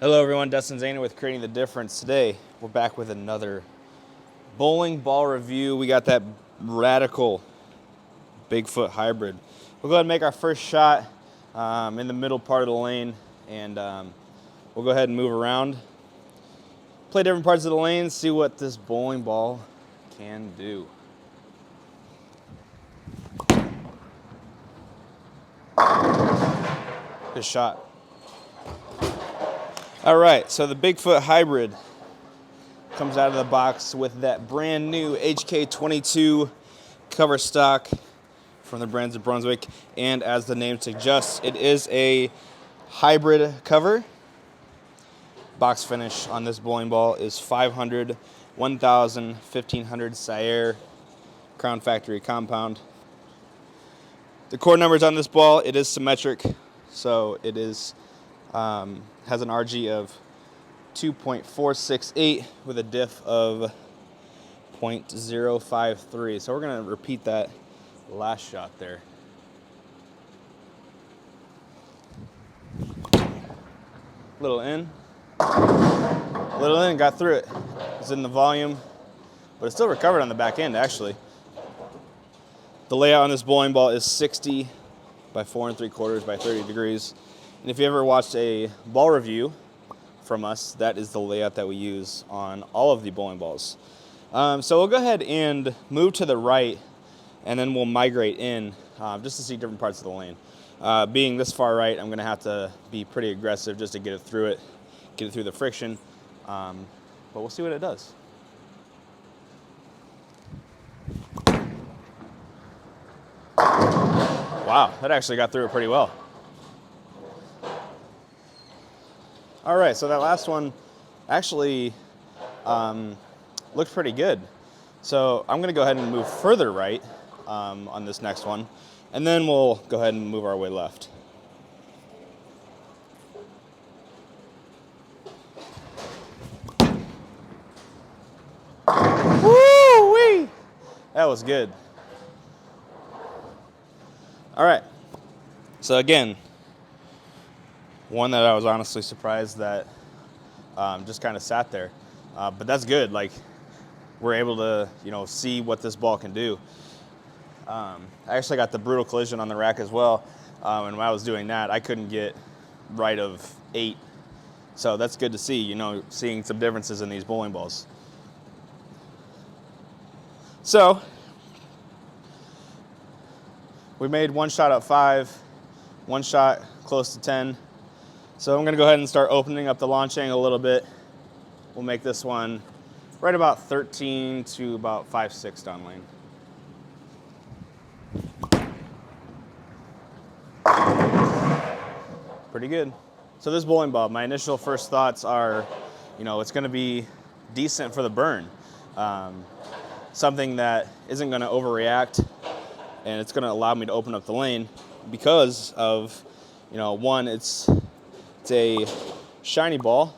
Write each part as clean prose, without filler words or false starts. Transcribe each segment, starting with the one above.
Hello everyone, Dustin Zana with Creating the Difference. Today, we're back with another bowling ball review. We got that radical Bigfoot hybrid. We'll go ahead and make our first shot in the middle part of the lane, and we'll go ahead and move around. Play different parts of the lane, see what this bowling ball can do. Good shot. All right, so the Bigfoot hybrid comes out of the box with that brand new HK22 cover stock from the brands of Brunswick, and as the name suggests, it is a hybrid cover. Box finish on this bowling ball is 500, 1000, 1500 Sierre Crown Factory compound. The core numbers on this ball, it is symmetric, so it is has an RG of 2.468 with a diff of 0.053. So we're going to repeat that last shot there. Little in, got through it. It's in the volume, but it's still recovered on the back end actually. The layout on this bowling ball is 60 by 4 3/4 by 30 degrees. And if you ever watched a ball review from us, that is the layout that we use on all of the bowling balls. So we'll go ahead and move to the right, and then we'll migrate in just to see different parts of the lane. Being this far right, I'm going to have to be pretty aggressive just to get it through the friction. But we'll see what it does. Wow, that actually got through it pretty well. All right, so that last one actually looked pretty good. So I'm going to go ahead and move further right on this next one, and then we'll go ahead and move our way left. Woo-wee! That was good. All right, so again, one that I was honestly surprised that just kind of sat there. But that's good. Like, we're able to, see what this ball can do. I actually got the brutal collision on the rack as well. And when I was doing that, I couldn't get right of 8. So that's good to see, seeing some differences in these bowling balls. So we made one shot at 5, one shot close to 10. So I'm going to go ahead and start opening up the launch angle a little bit. We'll make this one right about 13 to about 5/6 down lane. Pretty good. So this bowling ball, my initial first thoughts are, it's going to be decent for the burn. Something that isn't going to overreact, and it's going to allow me to open up the lane because of, one, it's a shiny ball,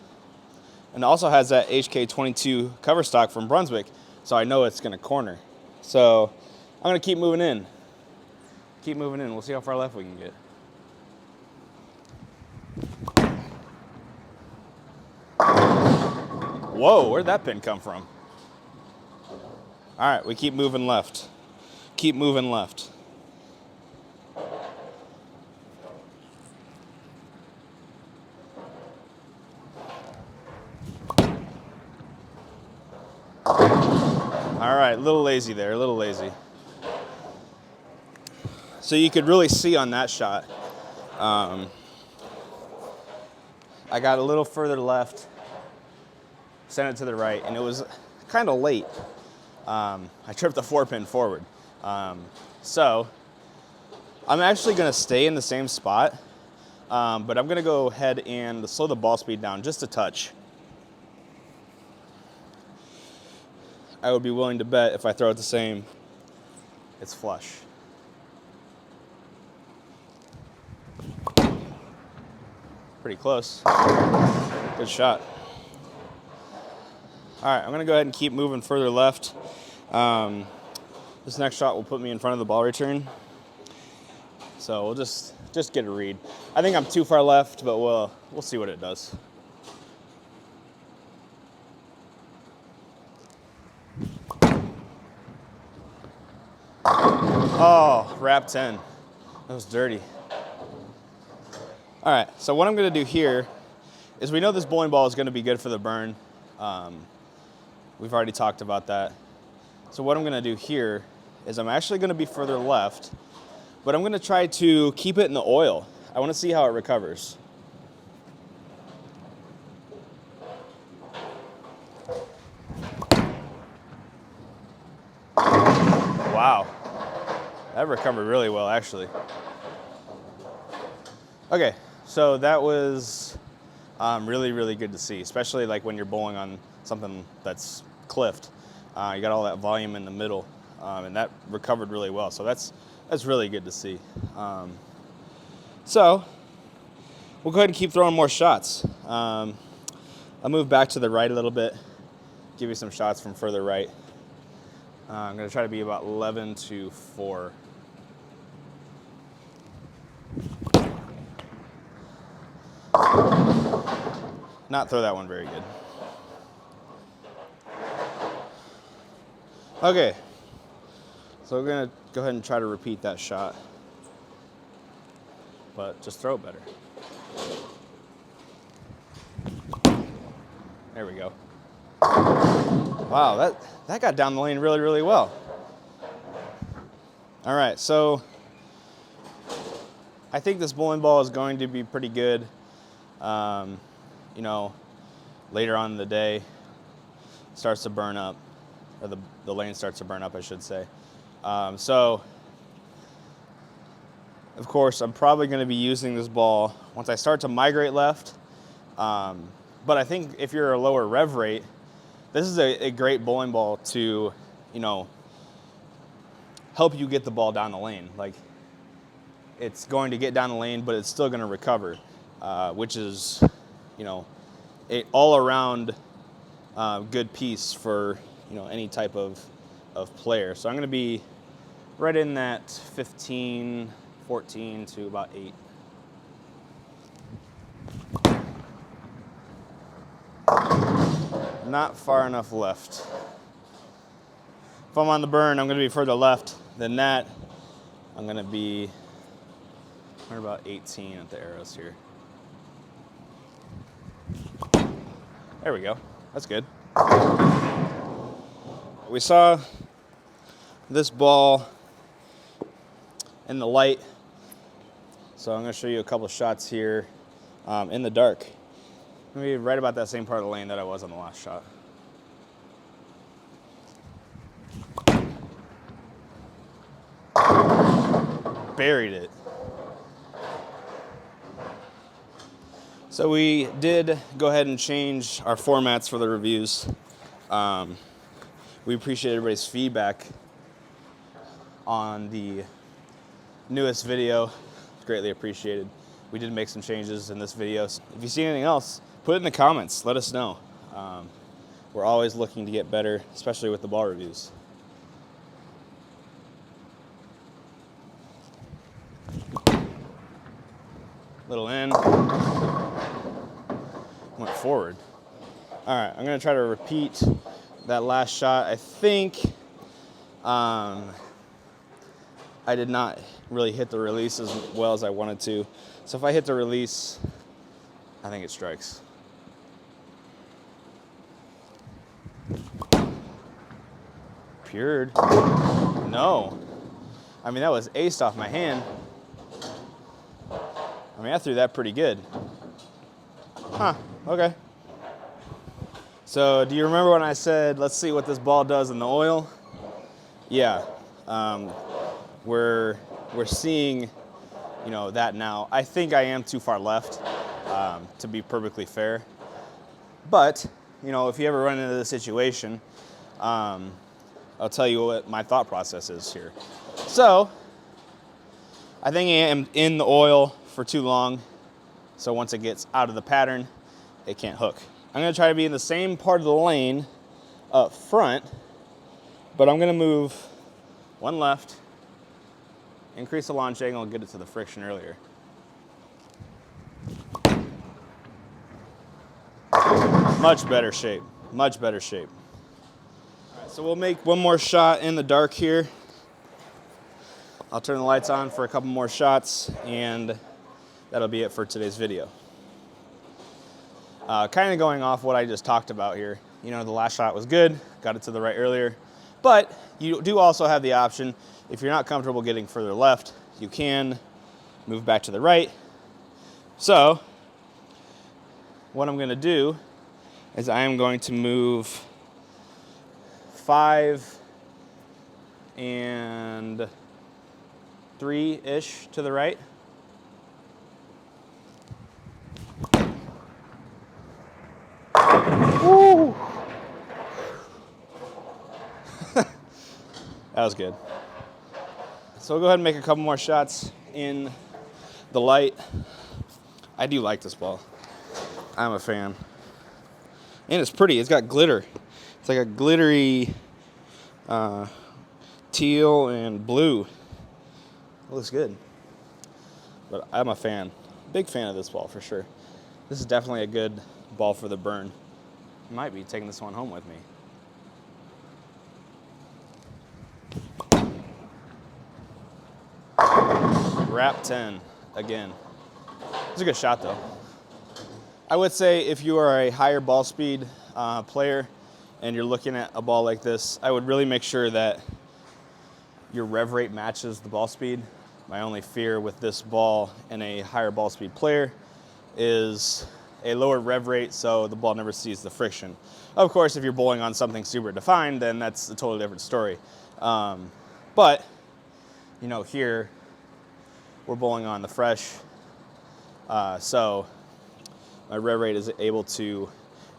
and also has that HK22 cover stock from Brunswick, so I know it's going to corner. So I'm going to keep moving in. We'll see how far left we can get. Whoa, where'd that pin come from? All right, we keep moving left. All right, a little lazy there, So you could really see on that shot, I got a little further left, sent it to the right, and it was kind of late. I tripped the 4-pin forward. So I'm actually going to stay in the same spot, but I'm going to go ahead and slow the ball speed down just a touch. I would be willing to bet if I throw it the same, it's flush. Pretty close. Good shot. All right, I'm going to go ahead and keep moving further left. This next shot will put me in front of the ball return. So we'll just get a read. I think I'm too far left, but we'll see what it does. Oh, wrap 10. That was dirty. All right, so what I'm gonna do here is we know this bowling ball is gonna be good for the burn. We've already talked about that. So what I'm gonna do here is I'm actually gonna be further left, but I'm gonna try to keep it in the oil. I wanna see how it recovers. Wow, that recovered really well, actually. Okay, so that was really, really good to see, especially like when you're bowling on something that's cliffed. You got all that volume in the middle, and that recovered really well. So that's really good to see. So we'll go ahead and keep throwing more shots. I'll move back to the right a little bit, give you some shots from further right. I'm going to try to be about 11 to 4. Not throw that one very good. Okay, so we're going to go ahead and try to repeat that shot, but just throw it better. There we go. Wow, that got down the lane really, really well. All right, so I think this bowling ball is going to be pretty good. You know, later on in the day, it starts to burn up, or the lane starts to burn up, I should say. So, of course, I'm probably going to be using this ball once I start to migrate left. But I think if you're a lower rev rate, this is a great bowling ball to, you know, help you get the ball down the lane. Like, it's going to get down the lane, but it's still going to recover, which is, you know, a all-around good piece for, you know, any type of player. So I'm going to be right in that 15, 14 to about 8. Not far enough left. If I'm on the burn, I'm going to be further left than that. I'm going to be about 18 at the arrows here. There we go. That's good. We saw this ball in the light, so I'm going to show you a couple of shots here in the dark. I'm going to be right about that same part of the lane that I was on the last shot. Buried it. So we did go ahead and change our formats for the reviews. We appreciate everybody's feedback on the newest video. It's greatly appreciated. We did make some changes in this video. So if you see anything else, put it in the comments. Let us know. We're always looking to get better, especially with the ball reviews. Little in. Went forward. All right, I'm gonna try to repeat that last shot. I think I did not really hit the release as well as I wanted to. So if I hit the release, I think it strikes. Pured. No. I mean, that was aced off my hand. I mean, I threw that pretty good. Huh, okay. So do you remember when I said, let's see what this ball does in the oil? Yeah, we're seeing, you know, that now. I think I am too far left, to be perfectly fair. But, you know, if you ever run into this situation, I'll tell you what my thought process is here. So, I think I am in the oil for too long. So once it gets out of the pattern, it can't hook. I'm gonna try to be in the same part of the lane up front, but I'm gonna move one left, increase the launch angle, and get it to the friction earlier. Much better shape, much better shape. All right, so we'll make one more shot in the dark here. I'll turn the lights on for a couple more shots, and that'll be it for today's video. Kind of going off what I just talked about here. You know, the last shot was good, got it to the right earlier, but you do also have the option, if you're not comfortable getting further left, you can move back to the right. So what I'm going to do is I am going to move 5 and 3-ish to the right. Woo! That was good. So we'll go ahead and make a couple more shots in the light. I do like this ball. I'm a fan. And it's pretty. It's got glitter. It's like a glittery teal and blue. It looks good. But I'm a fan. Big fan of this ball for sure. This is definitely a good ball for the burn. I might be taking this one home with me. Wrap 10 again. It's a good shot though. I would say if you are a higher ball speed player and you're looking at a ball like this, I would really make sure that your rev rate matches the ball speed. My only fear with this ball and a higher ball speed player is a lower rev rate so the ball never sees the friction. Of course, if you're bowling on something super defined, then that's a totally different story. But, you know, here we're bowling on the fresh, so my rev rate is able to,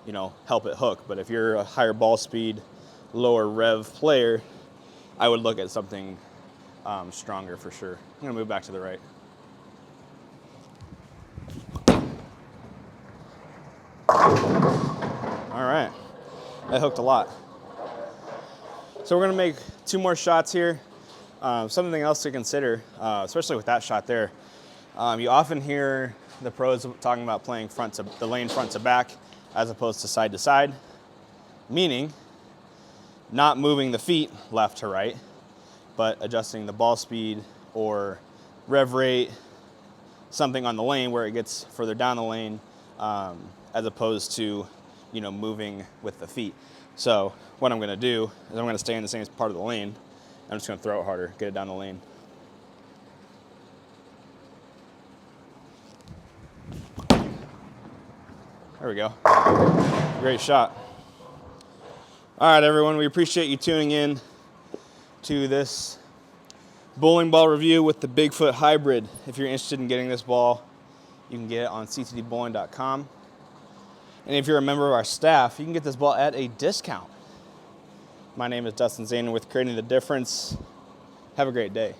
you know, help it hook. But if you're a higher ball speed, lower rev player, I would look at something stronger for sure. I'm gonna move back to the right. All right, that hooked a lot. So we're gonna make 2 more shots here. Something else to consider, especially with that shot there. You often hear the pros talking about playing the lane front to back as opposed to side, meaning not moving the feet left to right, but adjusting the ball speed or rev rate, something on the lane where it gets further down the lane, as opposed to, you know, moving with the feet. So what I'm gonna do is I'm gonna stay in the same part of the lane. I'm just gonna throw it harder, get it down the lane. There we go. Great shot. All right, everyone, we appreciate you tuning in to this bowling ball review with the Bigfoot Hybrid. If you're interested in getting this ball, you can get it on ctdbowling.com. And if you're a member of our staff, you can get this ball at a discount. My name is Dustin Zaner with Creating the Difference. Have a great day.